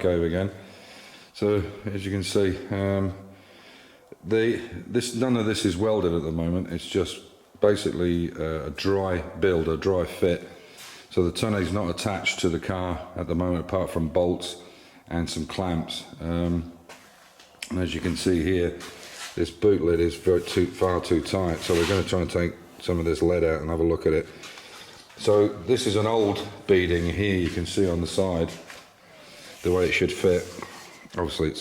cave again. So as you can see, none of this is welded at the moment. It's just basically a dry build, a dry fit. So the tonneau is not attached to the car at the moment, apart from bolts and some clamps. And as you can see here, this boot lid is far too tight. So we're going to try and take some of this lead out and have a look at it. So this is an old beading here. You can see on the side the way it should fit. Obviously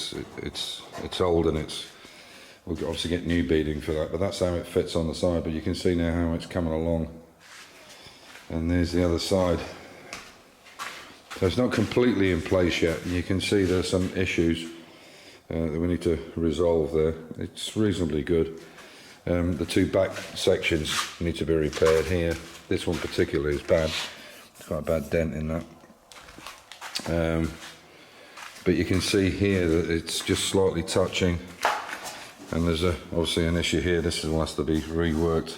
it's old, and we'll obviously get new beading for that, but that's how it fits on the side. But you can see now how it's coming along, and there's the other side. So it's not completely in place yet, and you can see there's some issues that we need to resolve there. It's reasonably good. The two back sections need to be repaired here. This one particularly is bad. It's got a bad dent in that. But you can see here that it's just slightly touching, and there's obviously an issue here. This one has to be reworked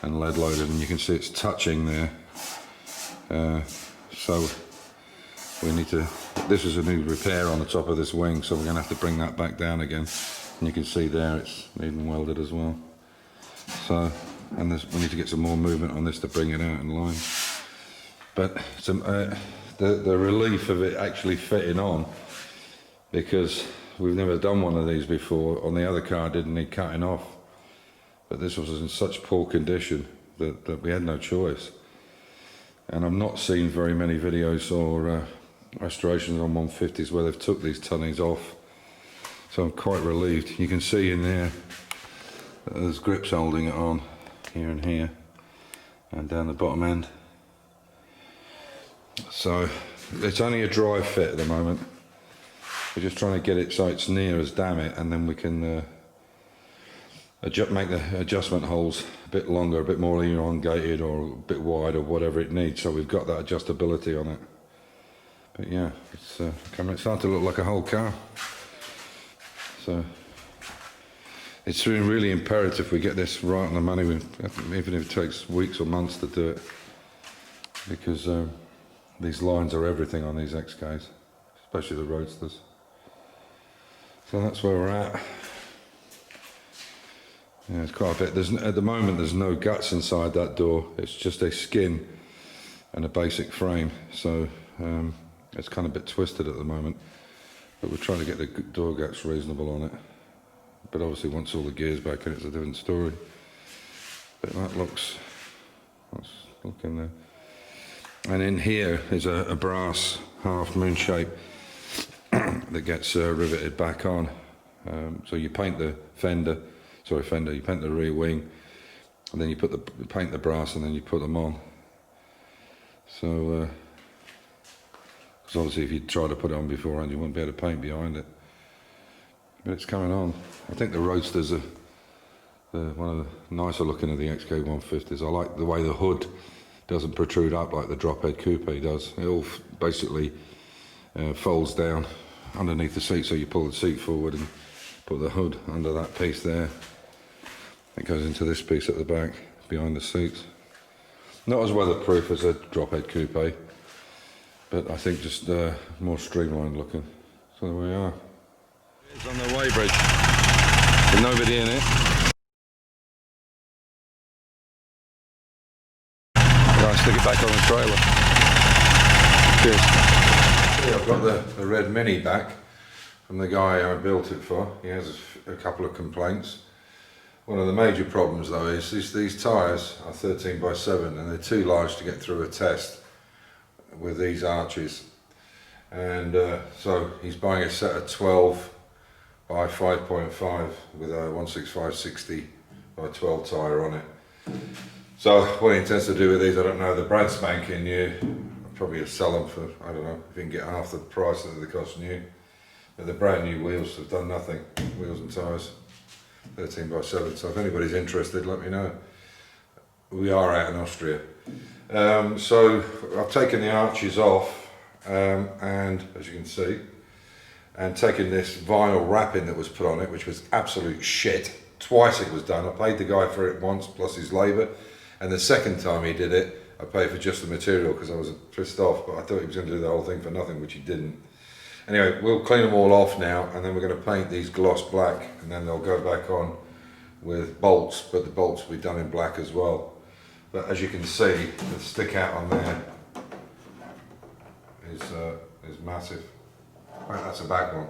and lead loaded, and you can see it's touching there. So we need to, this is a new repair on the top of this wing, so we're going to have to bring that back down again. And you can see there it's needing welded as well. So, and we need to get some more movement on this to bring it out in line. But the relief of it actually fitting on, because we've never done one of these before. On the other car didn't need cutting off, but this was in such poor condition that we had no choice. And I've not seen very many videos or restorations on 150s where they've took these tonneaus off, so I'm quite relieved. You can see in there that there's grips holding it on here and here and down the bottom end. So it's only a dry fit at the moment. We're just trying to get it so it's near as damn it, and then we can make the adjustment holes a bit longer, a bit more elongated, or a bit wide, or whatever it needs, so we've got that adjustability on it. But yeah, it's starting to look like a whole car. So it's really imperative we get this right on the money, even if it takes weeks or months to do it, because these lines are everything on these XKs, especially the Roadsters. So that's where we're at. Yeah, it's quite a bit. At the moment there's no guts inside that door. It's just a skin and a basic frame. So it's kind of a bit twisted at the moment. But we're trying to get the door guts reasonable on it. But obviously once all the gear's back in, it's a different story. But that looks, let's look in there. And in here is a brass half moon shape that gets riveted back on. So you paint the you paint the rear wing, and then you paint the brass, and then you put them on. So, because obviously if you try to put it on beforehand, you won't be able to paint behind it. But it's coming on. I think the Roadsters are one of the nicer looking of the XK 150s. I like the way the hood doesn't protrude up like the drop-head coupe does. It all basically folds down underneath the seat, so you pull the seat forward and put the hood under that piece there. It goes into this piece at the back behind the seats. Not as weatherproof as a drop-head coupe, but I think just more streamlined looking. So there we are. It's on the weighbridge with nobody in it. Right, stick it back on the trailer. Cheers. I've got the red Mini back from the guy I built it for. He has a couple of complaints. One of the major problems though is these tyres are 13x7 and they're too large to get through a test with these arches. And so he's buying a set of 12 by 5.5 with a 165/60 by 12 tyre on it. So what he intends to do with these, I don't know. The brand spanking new. I'll probably sell them for, I don't know, if you can get half the price that they cost new. But the brand new wheels have done nothing. Wheels and tyres, 13x7. So if anybody's interested, let me know. We are out in Austria. So I've taken the arches off, and as you can see, and taken this vinyl wrapping that was put on it, which was absolute shit. Twice it was done. I paid the guy for it once plus his labour, and the second time he did it, I paid for just the material because I was pissed off, but I thought he was going to do the whole thing for nothing, which he didn't. Anyway, we'll clean them all off now, and then we're going to paint these gloss black, and then they'll go back on with bolts, but the bolts will be done in black as well. But as you can see, the stick out on there is massive. Oh, that's a back one,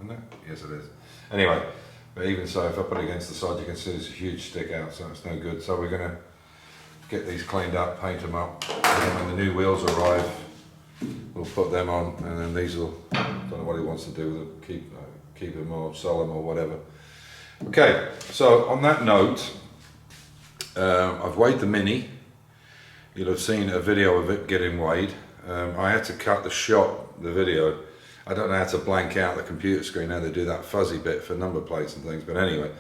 isn't it? Yes, it is. Anyway, but even so, if I put it against the side, you can see there's a huge stick out, so it's no good. So we're going to get these cleaned up, paint them up, and then when the new wheels arrive, we'll put them on, and then these will, I don't know what he wants to do with them, keep them or sell them or whatever. Okay, so on that note, I've weighed the Mini. You'll have seen a video of it getting weighed. I had to cut the video. I don't know how to blank out the computer screen, how they do that fuzzy bit for number plates and things, but anyway,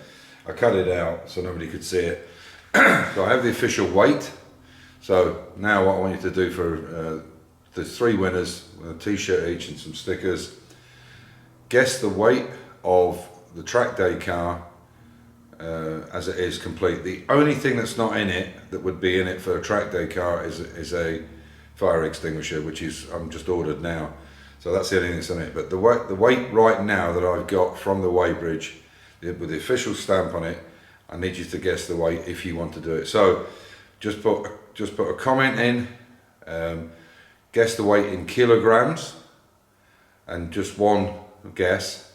I cut it out so nobody could see it. So I have the official weight. So now what I want you to do for the 3 winners, a t-shirt each and some stickers, guess the weight of the track day car as it is complete. The only thing that's not in it that would be in it for a track day car is a fire extinguisher, which is I'm just ordered now. So that's the only thing that's in it. But the weight right now that I've got from the weighbridge with the official stamp on it, I need you to guess the weight if you want to do it. So just put a comment in, guess the weight in kilograms, and just one guess,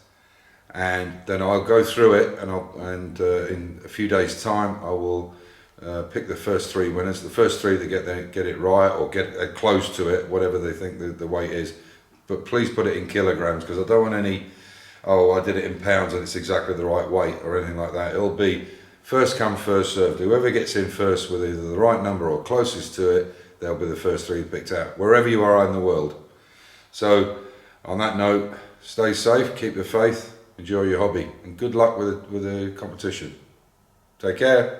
and then I'll go through it, and in a few days' time I will pick the first 3 winners. The first 3 that get it right or get close to it, whatever they think the weight is. But please put it in kilograms, because I don't want any, oh, I did it in pounds and it's exactly the right weight or anything like that. It'll be first come, first served. Whoever gets in first with either the right number or closest to it, they'll be the first 3 picked out, wherever you are in the world. So on that note, stay safe, keep the faith, enjoy your hobby, and good luck with the competition. Take care.